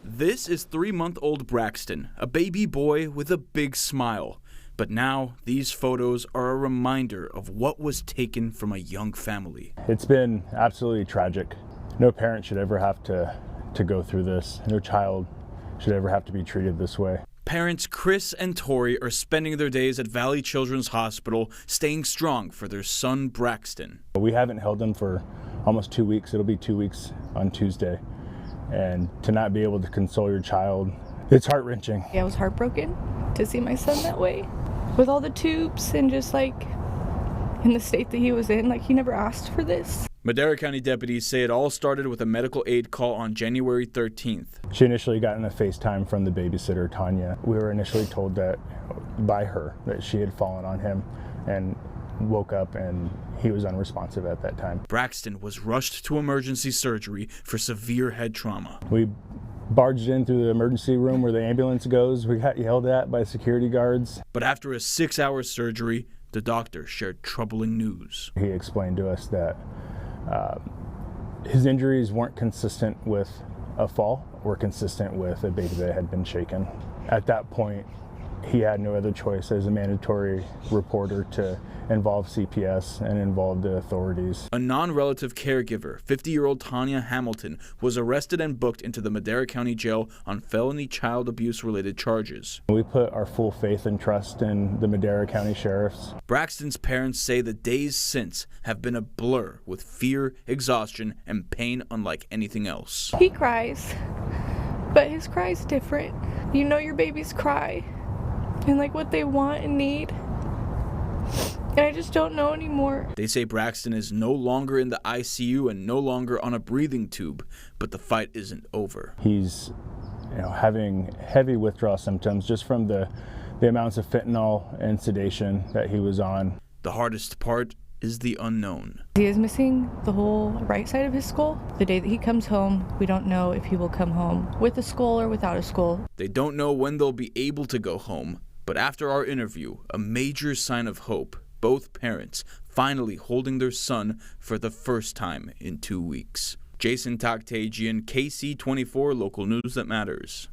This is 3-month-old Braxton, a baby boy with a big smile. But now, these photos are a reminder of what was taken from a young family. It's been absolutely tragic. No parent should ever have to go through this. No child should ever have to be treated this way. Parents Chris and Tori are spending their days at Valley Children's Hospital, staying strong for their son Braxton. We haven't held him for almost 2 weeks. It'll be 2 weeks on Tuesday. And to not be able to console your child, it's heart-wrenching. I was heartbroken to see my son that way, with all the tubes and just like in the state that he was in. Like, he never asked for this. Madera County deputies say it all started with a medical aid call on January 13th. She initially got in a FaceTime from the babysitter, Tanya. We were initially told that by her that she had fallen on him and woke up and he was unresponsive at that time. Braxton was rushed to emergency surgery for severe head trauma. We barged in through the emergency room where the ambulance goes. We got yelled at by security guards. But after a 6-hour surgery, the doctor shared troubling news. He explained to us that his injuries weren't consistent with a fall or consistent with a baby that had been shaken. At that point, he had no other choice as a mandatory reporter to involve CPS and involve the authorities. A non-relative caregiver, 50-year-old Tanya Hamilton, was arrested and booked into the Madera County Jail on felony child abuse-related charges. We put our full faith and trust in the Madera County sheriffs. Braxton's parents say the days since have been a blur with fear, exhaustion, and pain unlike anything else. He cries, but his cry's different. You know your baby's cry and like what they want and need. And I just don't know anymore. They say Braxton is no longer in the ICU and no longer on a breathing tube, but the fight isn't over. He's having heavy withdrawal symptoms just from the amounts of fentanyl and sedation that he was on. The hardest part is the unknown. He is missing the whole right side of his skull. The day that he comes home, we don't know if he will come home with a skull or without a skull. They don't know when they'll be able to go home, but after our interview, a major sign of hope. Both parents finally holding their son for the first time in 2 weeks. Jason Taktagian, KC24, local news that matters.